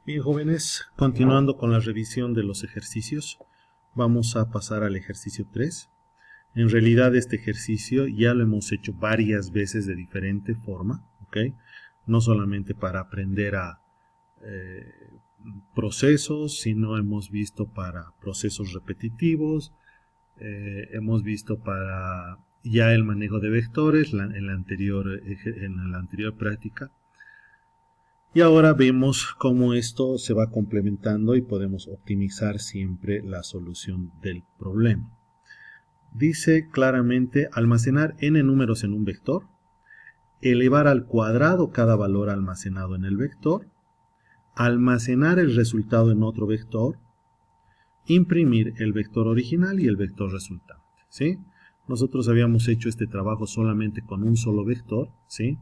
Bien, jóvenes, continuando con la revisión de los ejercicios, vamos a pasar al ejercicio 3. En realidad este ejercicio ya lo hemos hecho varias veces de diferente forma, ¿ok? No solamente para aprender a procesos, sino hemos visto para procesos repetitivos, hemos visto para ya el manejo de vectores en la anterior práctica. Y ahora vemos cómo esto se va complementando y podemos optimizar siempre la solución del problema. Dice claramente almacenar n números en un vector, elevar al cuadrado cada valor almacenado en el vector, almacenar el resultado en otro vector, imprimir el vector original y el vector resultante, ¿sí? Nosotros habíamos hecho este trabajo solamente con un solo vector, ¿sí?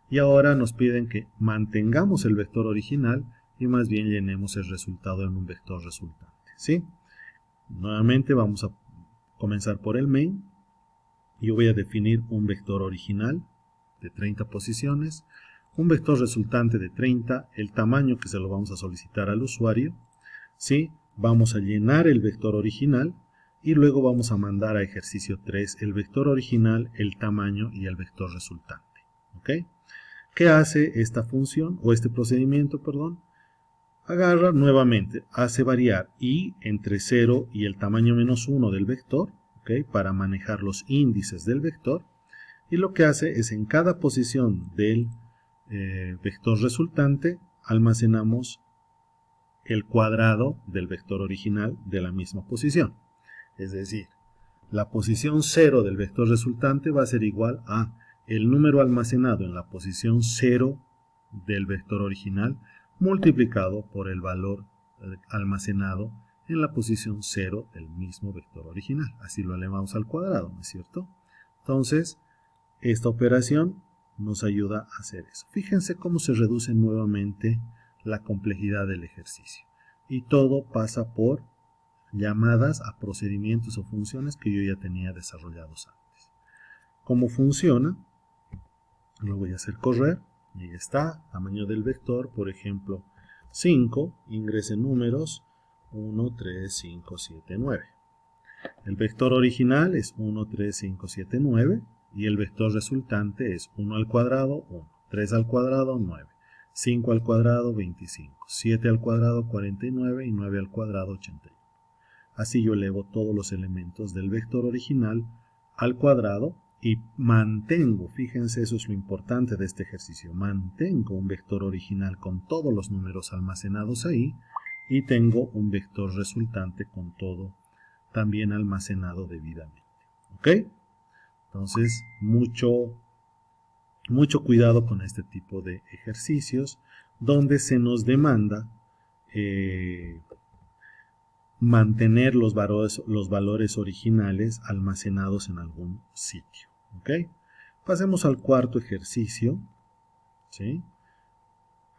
Y ahora nos piden que mantengamos el vector original y más bien llenemos el resultado en un vector resultante, ¿sí? Nuevamente vamos a comenzar por el main. Yo voy a definir un vector original de 30 posiciones, un vector resultante de 30, el tamaño que se lo vamos a solicitar al usuario, ¿sí? Vamos a llenar el vector original y luego vamos a mandar a ejercicio 3 el vector original, el tamaño y el vector resultante, ¿ok? ¿Qué hace esta función o este procedimiento, perdón? Agarra nuevamente, hace variar i entre 0 y el tamaño menos 1 del vector, ¿okay? Para manejar los índices del vector, y lo que hace es en cada posición del vector resultante almacenamos el cuadrado del vector original de la misma posición. Es decir, la posición 0 del vector resultante va a ser igual a el número almacenado en la posición 0 del vector original multiplicado por el valor almacenado en la posición 0 del mismo vector original. Así lo elevamos al cuadrado, ¿no es cierto? Entonces, esta operación nos ayuda a hacer eso. Fíjense cómo se reduce nuevamente la complejidad del ejercicio. Y todo pasa por llamadas a procedimientos o funciones que yo ya tenía desarrollados antes. ¿Cómo funciona? Lo voy a hacer correr. Ahí está, tamaño del vector, por ejemplo, 5, ingrese números 1, 3, 5, 7, 9. El vector original es 1, 3, 5, 7, 9 y el vector resultante es 1 al cuadrado, 1, 3 al cuadrado, 9, 5 al cuadrado, 25, 7 al cuadrado, 49 y 9 al cuadrado, 81. Así yo elevo todos los elementos del vector original al cuadrado y mantengo, fíjense, eso es lo importante de este ejercicio, mantengo un vector original con todos los números almacenados ahí y tengo un vector resultante con todo también almacenado debidamente. ¿Ok? Entonces, mucho cuidado con este tipo de ejercicios donde se nos demanda mantener los valores originales almacenados en algún sitio. ¿Ok? Pasemos al cuarto ejercicio, ¿sí?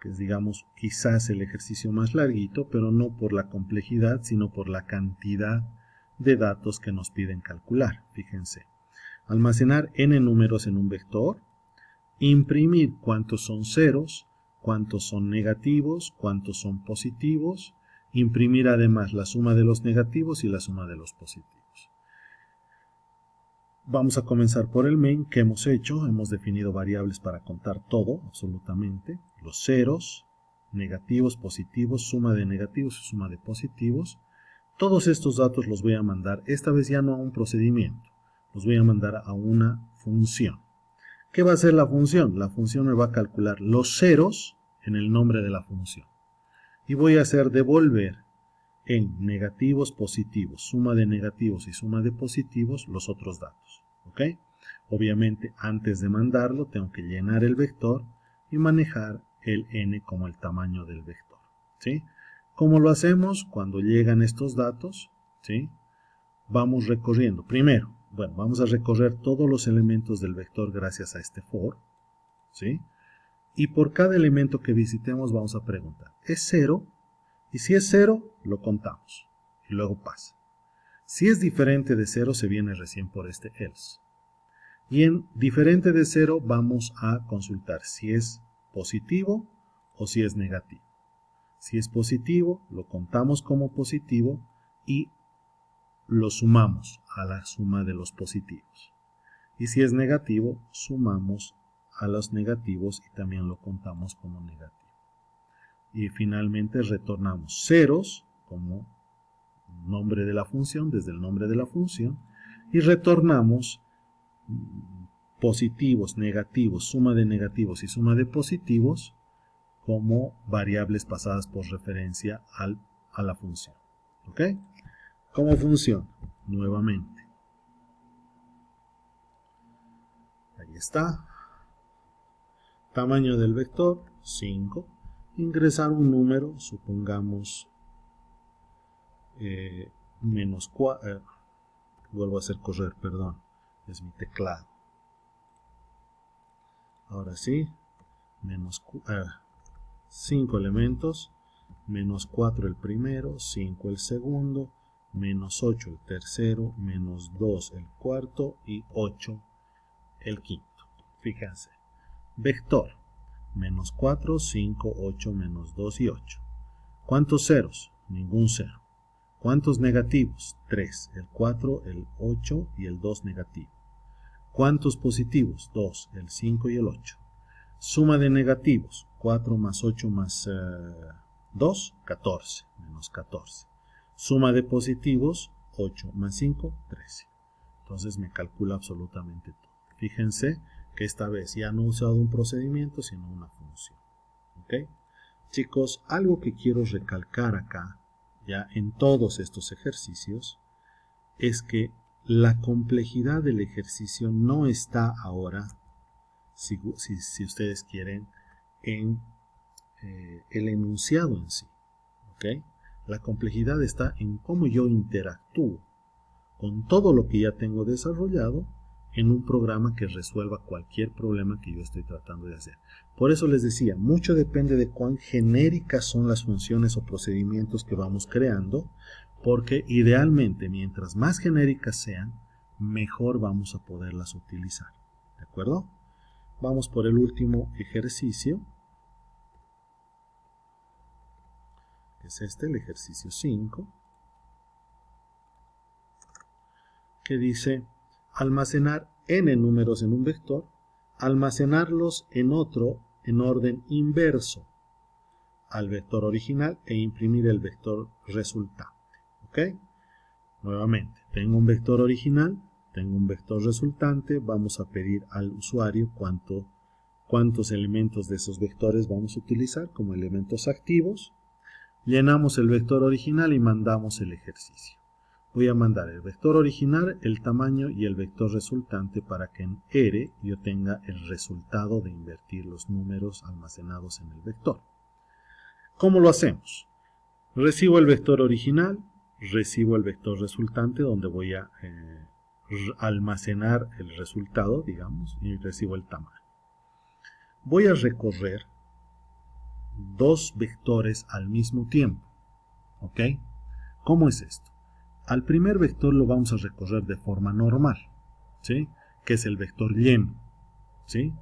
Que es, digamos, quizás el ejercicio más larguito, pero no por la complejidad, sino por la cantidad de datos que nos piden calcular. Fíjense, almacenar n números en un vector, imprimir cuántos son ceros, cuántos son negativos, cuántos son positivos, imprimir además la suma de los negativos y la suma de los positivos. Vamos a comenzar por el main. ¿Qué hemos hecho? Hemos definido variables para contar todo, absolutamente. Los ceros, negativos, positivos, suma de negativos y suma de positivos. Todos estos datos los voy a mandar, esta vez ya no a un procedimiento, los voy a mandar a una función. ¿Qué va a hacer la función? La función me va a calcular los ceros en el nombre de la función. Y voy a hacer devolver en negativos, positivos, suma de negativos y suma de positivos los otros datos. ¿Ok? Obviamente, antes de mandarlo, tengo que llenar el vector y manejar el n como el tamaño del vector. ¿Sí? ¿Cómo lo hacemos? Cuando llegan estos datos, ¿sí? Vamos recorriendo. Primero, bueno, vamos a recorrer todos los elementos del vector gracias a este for, ¿sí? Y por cada elemento que visitemos vamos a preguntar, ¿es 0? Y si es 0, lo contamos. Y luego pasa. Si es diferente de 0, se viene recién por este else. Y en diferente de 0 vamos a consultar si es positivo o si es negativo. Si es positivo, lo contamos como positivo y lo sumamos a la suma de los positivos. Y si es negativo, sumamos a los negativos y también lo contamos como negativo. Y finalmente retornamos ceros como nombre de la función, desde el nombre de la función, y retornamos positivos, negativos, suma de negativos y suma de positivos como variables pasadas por referencia a la función. ¿Ok? ¿Cómo funciona? Nuevamente. Ahí está. Tamaño del vector, 5. Ingresar un número, supongamos menos 4. Vuelvo a hacer correr, perdón. Es mi teclado. Ahora sí. Menos 5 elementos. Menos 4 el primero, 5 el segundo, menos 8 el tercero, menos 2 el cuarto y 8 el quinto. Fíjense. Vector. Menos 4, 5, 8, menos 2 y 8. ¿Cuántos ceros? Ningún cero. ¿Cuántos negativos? 3. El 4, el 8 y el 2 negativo. ¿Cuántos positivos? 2, el 5 y el 8. Suma de negativos. 4 más 8 más 2, 14. Menos 14. Suma de positivos. 8 más 5, 13. Entonces me calcula absolutamente todo. Fíjense que esta vez ya no he usado un procedimiento, sino una función. ¿Ok? Chicos, algo que quiero recalcar acá, ya en todos estos ejercicios, es que la complejidad del ejercicio no está ahora, si ustedes quieren, en el enunciado en sí. ¿Ok? La complejidad está en cómo yo interactúo con todo lo que ya tengo desarrollado en un programa que resuelva cualquier problema que yo estoy tratando de hacer. Por eso les decía, mucho depende de cuán genéricas son las funciones o procedimientos que vamos creando, porque idealmente mientras más genéricas sean, mejor vamos a poderlas utilizar. ¿De acuerdo? Vamos por el último ejercicio, que es el ejercicio 5, que dice almacenar n números en un vector, almacenarlos en otro en orden inverso al vector original e imprimir el vector resultante. ¿Ok? Nuevamente, tengo un vector original, tengo un vector resultante, vamos a pedir al usuario cuántos elementos de esos vectores vamos a utilizar como elementos activos. Llenamos el vector original y mandamos el ejercicio. Voy a mandar el vector original, el tamaño y el vector resultante para que en R yo tenga el resultado de invertir los números almacenados en el vector. ¿Cómo lo hacemos? Recibo el vector original, recibo el vector resultante donde voy a almacenar el resultado, digamos, y recibo el tamaño. Voy a recorrer dos vectores al mismo tiempo. ¿Ok? ¿Cómo es esto? Al primer vector lo vamos a recorrer de forma normal, ¿sí? Que es el vector lleno, ¿sí?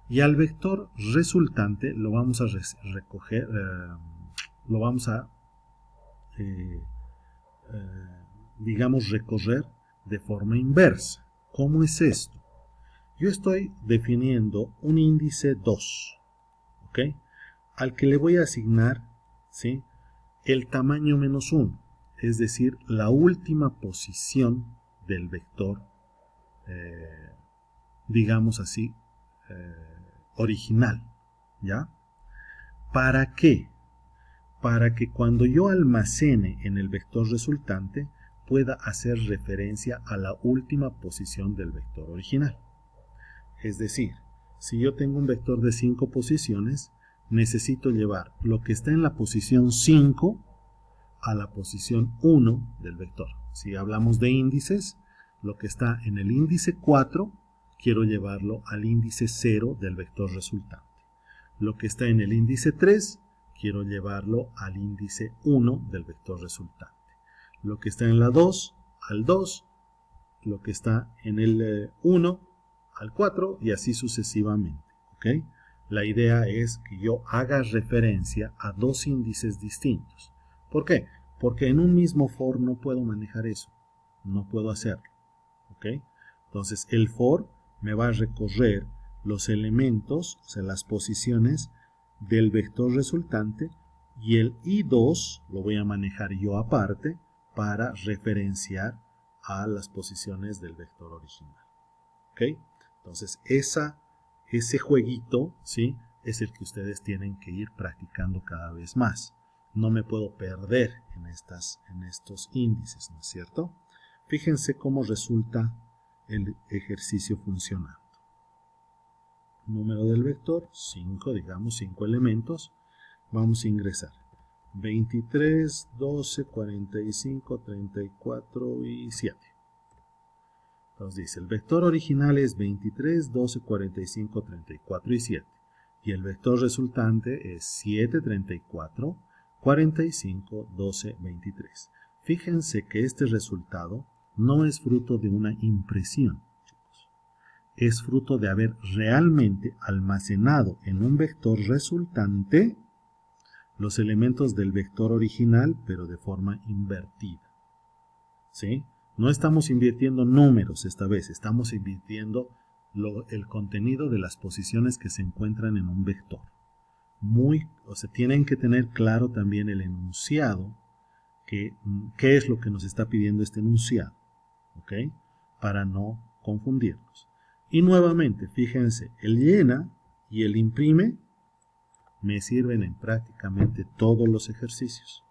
Y al vector resultante lo vamos a recoger, lo vamos a, digamos, recorrer de forma inversa. ¿Cómo es esto? Yo estoy definiendo un índice 2, ¿ok? Al que le voy a asignar, ¿sí?, el tamaño menos 1. Es decir, la última posición del vector, digamos así, original, ¿ya? ¿Para qué? Para que cuando yo almacene en el vector resultante, pueda hacer referencia a la última posición del vector original. Es decir, si yo tengo un vector de 5 posiciones, necesito llevar lo que está en la posición 5 a la posición 1 del vector. Si hablamos de índices, lo que está en el índice 4, quiero llevarlo al índice 0 del vector resultante. Lo que está en el índice 3, quiero llevarlo al índice 1 del vector resultante. Lo que está en la 2, al 2, lo que está en el 1, al 4, y así sucesivamente. ¿Ok? la idea es que yo haga referencia a dos índices distintos. ¿Por qué? Porque en un mismo for no puedo manejar eso. No puedo hacerlo. ¿Ok? Entonces el for me va a recorrer los elementos, o sea, las posiciones del vector resultante, y el i2 lo voy a manejar yo aparte para referenciar a las posiciones del vector original. ¿Ok? Entonces ese jueguito, ¿sí?, es el que ustedes tienen que ir practicando cada vez más. No me puedo perder en estos índices, ¿no es cierto? Fíjense cómo resulta el ejercicio funcionando. Número del vector, 5, digamos 5 elementos. Vamos a ingresar 23, 12, 45, 34 y 7. Entonces dice, el vector original es 23, 12, 45, 34 y 7. Y el vector resultante es 7, 34, 45, 12, 23. Fíjense que este resultado no es fruto de una impresión, chicos. Es fruto de haber realmente almacenado en un vector resultante los elementos del vector original, pero de forma invertida. ¿Sí? No estamos invirtiendo números esta vez, estamos invirtiendo el contenido de las posiciones que se encuentran en un vector. O sea, tienen que tener claro también el enunciado, qué es lo que nos está pidiendo este enunciado, ¿ok? Para no confundirnos. Y nuevamente, fíjense, el llena y el imprime me sirven en prácticamente todos los ejercicios.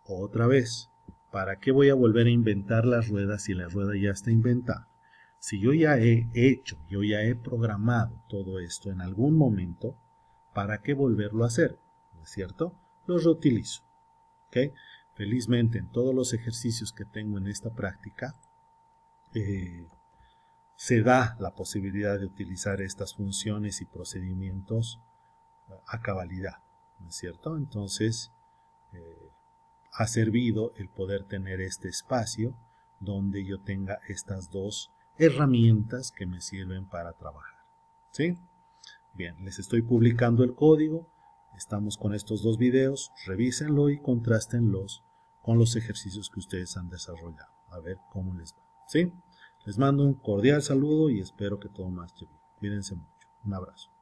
Otra vez, ¿para qué voy a volver a inventar las ruedas si la rueda ya está inventada? Si yo ya he hecho, yo ya he programado todo esto en algún momento, ¿para qué volverlo a hacer? ¿No es cierto? Lo reutilizo. ¿Ok? Felizmente en todos los ejercicios que tengo en esta práctica, se da la posibilidad de utilizar estas funciones y procedimientos a cabalidad. ¿No es cierto? Entonces, ha servido el poder tener este espacio donde yo tenga estas dos herramientas que me sirven para trabajar. ¿Sí? Bien, les estoy publicando el código. Estamos con estos dos videos. Revísenlo y contrástenlos con los ejercicios que ustedes han desarrollado. A ver cómo les va. ¿Sí? Les mando un cordial saludo y espero que todo marche bien. Cuídense mucho. Un abrazo.